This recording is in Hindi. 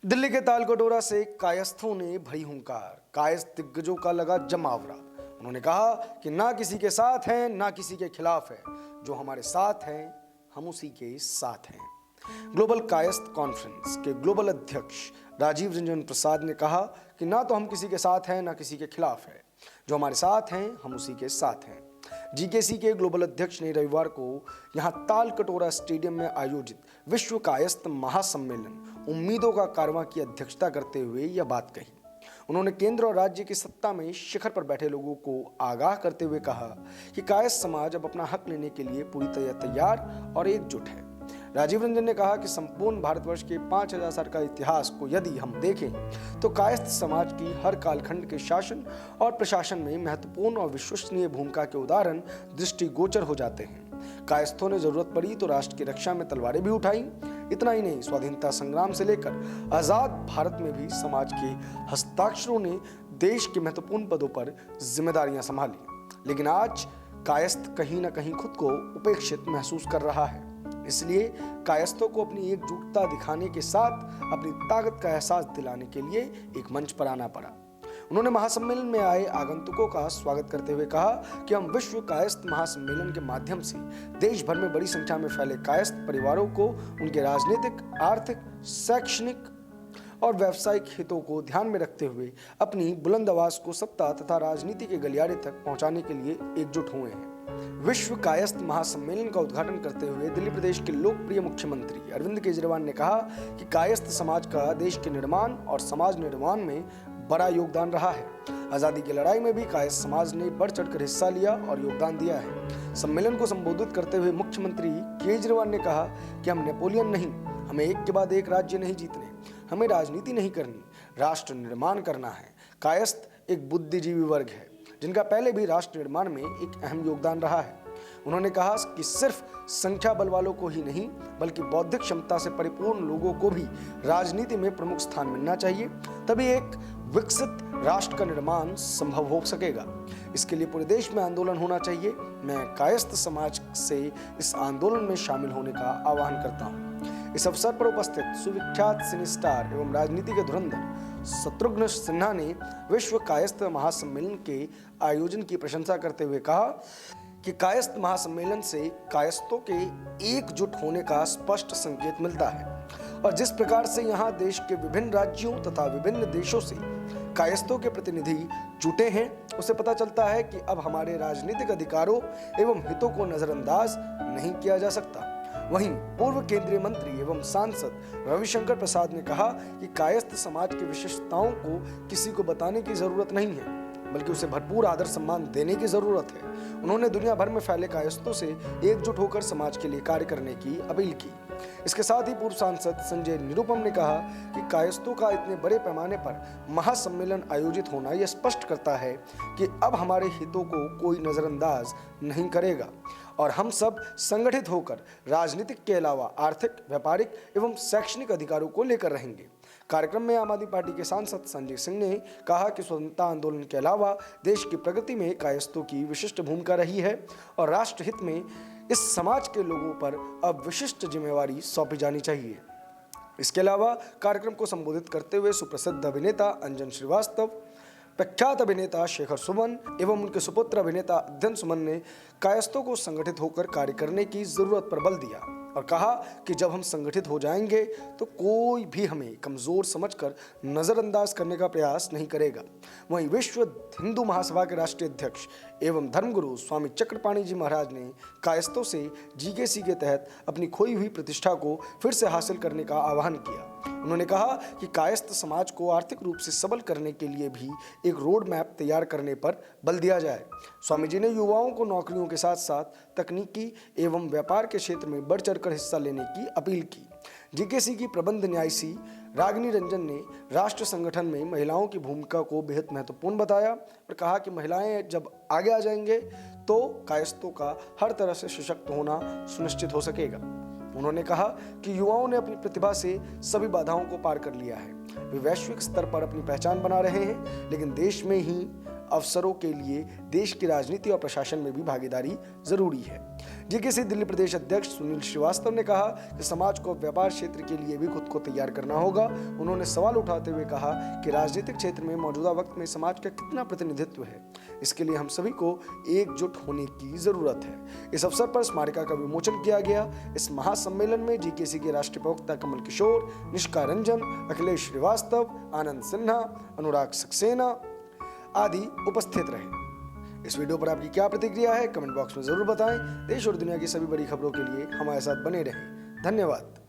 दिल्ली के तालकटोरा से कायस्थों ने भरी हुंकार, कायस्थ दिग्गजों का लगा जमावड़ा। उन्होंने कहा कि ना किसी के साथ है ना किसी के खिलाफ है, जो हमारे साथ है हम उसी के साथ हैं। ग्लोबल कायस्थ कॉन्फ्रेंस के ग्लोबल अध्यक्ष राजीव रंजन प्रसाद ने कहा कि ना तो हम किसी के साथ हैं ना किसी के खिलाफ है, जो हमारे साथ हैं हम उसी के साथ हैं। जीकेसी के ग्लोबल अध्यक्ष ने रविवार को यहां तालकटोरा स्टेडियम में आयोजित विश्व कायस्थ महासम्मेलन उम्मीदों का कारवां की अध्यक्षता करते हुए यह बात कही। उन्होंने केंद्र और राज्य की सत्ता में शिखर पर बैठे लोगों को आगाह करते हुए कहा कि कायस्थ समाज अब अपना हक लेने के लिए पूरी तरह तैयार और एकजुट है। राजीव रंजन ने कहा कि संपूर्ण भारतवर्ष के 5000 साल का इतिहास को यदि हम देखें तो कायस्थ समाज की हर कालखंड के शासन और प्रशासन में महत्वपूर्ण और विश्वसनीय भूमिका के उदाहरण दृष्टिगोचर हो जाते हैं। कायस्थों ने जरूरत पड़ी तो राष्ट्र की रक्षा में तलवारें भी उठाई। इतना ही नहीं, स्वाधीनता संग्राम से लेकर आजाद भारत में भी समाज के हस्ताक्षरों ने देश के महत्वपूर्ण पदों पर जिम्मेदारियां संभाली। लेकिन आज कायस्थ कहीं ना कहीं खुद को उपेक्षित महसूस कर रहा है। इसलिए कायस्थों को अपनी एकजुटता दिखाने के साथ अपनी ताकत का एहसास दिलाने के लिए एक मंच पर आना पड़ा। उन्होंने महासम्मेलन में आए आगंतुकों का स्वागत करते हुए कहा कि हम विश्व कायस्थ महासम्मेलन के माध्यम से देश भर में बड़ी संख्या में फैले कायस्थ परिवारों को उनके राजनीतिक, आर्थिक, शैक्षणिक और व्यावसायिक हितों को ध्यान में रखते हुए अपनी बुलंद आवाज को सत्ता तथा राजनीति के गलियारे तक पहुंचाने के लिए एकजुट हुए हैं। विश्व कायस्थ महासम्मेलन का उद्घाटन करते हुए दिल्ली प्रदेश के लोकप्रिय मुख्यमंत्री अरविंद केजरीवाल ने कहा कि कायस्थ समाज का देश के निर्माण और समाज निर्माण में बड़ा योगदान रहा है। आजादी की लड़ाई में भी कायस्थ समाज ने बढ़ चढ़कर हिस्सा लिया और योगदान दिया है। सम्मेलन को संबोधित करते हुए मुख्यमंत्री केजरीवाल ने कहा कि हम नेपोलियन नहीं, हमें एक के बाद एक राज्य नहीं जीतने, हमें राजनीति नहीं करनी, राष्ट्र निर्माण करना है। कायस्थ एक बुद्धिजीवी वर्ग है जिनका पहले भी राष्ट्र निर्माण में एक अहम योगदान रहा है। उन्होंने कहा कि सिर्फ संख्या बल वालों को ही नहीं बल्कि बौद्धिक क्षमता से परिपूर्ण लोगों को भी राजनीति में प्रमुख स्थान मिलना चाहिए, तभी एक विकसित राष्ट्र का निर्माण संभव हो सकेगा। इसके लिए पूरे देश में आंदोलन होना चाहिए। मैं कायस्थ समाज से इस आंदोलन में शामिल होने का आह्वान करता हूँ। इस अवसर पर उपस्थित सुविख्यात सिने स्टार एवं राजनीति के धुरंधर शत्रुघ्न सिन्हा ने विश्व कायस्थ महासम्मेलन के आयोजन की प्रशंसा करते हुए कहा कि कायस्थ महासम्मेलन से कायस्थों के एकजुट होने का स्पष्ट संकेत मिलता है और जिस प्रकार से यहाँ देश के विभिन्न राज्यों तथा विभिन्न देशों से कायस्थों के प्रतिनिधि जुटे हैं, उसे पता चलता है कि अब हमारे राजनीतिक अधिकारों एवं हितों को नजरअंदाज नहीं किया जा सकता। वहीं पूर्व केंद्रीय मंत्री एवं सांसद रविशंकर प्रसाद ने कहा कि कायस्थ समाज की विशेषताओं को किसी को बताने की जरूरत नहीं है बल्कि उसे भरपूर आदर सम्मान देने की जरूरत है। उन्होंने दुनिया भर में फैले कायस्थों से एकजुट होकर समाज के लिए कार्य करने की अपील की। इसके साथ ही पूर्व सांसद संजय निरुपम ने कहा कि कायस्थों का इतने बड़े पैमाने पर महासम्मेलन आयोजित होना यह स्पष्ट करता है कि अब हमारे हितों को कोई नजरअंदाज नहीं करेगा और हम सब संगठित होकर राजनीतिक के अलावा आर्थिक, व्यापारिक एवं शैक्षणिक अधिकारों को लेकर रहेंगे। कार्यक्रम में आम आदमी पार्टी के सांसद संजय सिंह ने कहा कि स्वतंत्रता आंदोलन के अलावा देश की प्रगति में कायस्थों की विशिष्ट भूमिका रही है और राष्ट्र हित में इस समाज के लोगों पर अब विशिष्ट जिम्मेवारी सौंपी जानी चाहिए। इसके अलावा कार्यक्रम को संबोधित करते हुए सुप्रसिद्ध अभिनेता अंजन श्रीवास्तव, प्रख्यात अभिनेता शेखर सुमन एवं उनके सुपुत्र अभिनेता अध्ययन सुमन ने कायस्थों को संगठित होकर कार्य करने की जरूरत पर बल दिया और कहा कि जब हम संगठित हो जाएंगे तो कोई भी हमें कमजोर समझकर नजरअंदाज करने का प्रयास नहीं करेगा। वहीं विश्व हिंदू महासभा के राष्ट्रीय अध्यक्ष एवं धर्मगुरु स्वामी चक्रपाणी जी महाराज ने कायस्थों से जीकेसी के तहत अपनी खोई हुई प्रतिष्ठा को फिर से हासिल करने का आह्वान किया। उन्होंने कहा कि कायस्थ समाज को आर्थिक रूप से सबल करने के लिए भी एक रोड मैप तैयार करने पर बल दिया जाए। स्वामी जी ने युवाओं को नौकरियों के साथ साथ तकनीकी एवं व्यापार के क्षेत्र में बढ़ चढ़कर हिस्सा लेने की अपील की। जीकेसी की प्रबंध न्यायसी रागिनी रंजन ने राष्ट्र संगठन में महिलाओं की भूमिका को बेहद महत्वपूर्ण बताया और कहा कि महिलाएं जब आगे आ जाएंगे तो कायस्थों का हर तरह से सशक्त होना सुनिश्चित हो सकेगा। उन्होंने कहा कि युवाओं ने अपनी प्रतिभा से सभी बाधाओं को पार कर लिया है वे वैश्विक स्तर पर अपनी पहचान बना रहे हैं, लेकिन देश में ही अवसरों के लिए देश की राजनीति और प्रशासन में भी भागीदारी जरूरी है। जेकेसी दिल्ली प्रदेश अध्यक्ष सुनील श्रीवास्तव ने कहा कि समाज को व्यापार क्षेत्र के लिए भी खुद को तैयार करना होगा। उन्होंने सवाल उठाते हुए कहा कि राजनीतिक क्षेत्र में मौजूदा वक्त में समाज का कितना प्रतिनिधित्व है, इसके लिए हम सभी को एकजुट होने की जरूरत है। इस अवसर पर स्मारिका का विमोचन किया गया। इस महासम्मेलन में जेकेसी के राष्ट्रीय प्रवक्ता कमल किशोर, निष्का रंजन, अखिलेश श्रीवास्तव, आनंद सिन्हा, अनुराग सक्सेना आदि उपस्थित रहे। इस वीडियो पर आपकी क्या प्रतिक्रिया है, कमेंट बॉक्स में जरूर बताएं। देश और दुनिया की सभी बड़ी खबरों के लिए हमारे साथ बने रहें। धन्यवाद।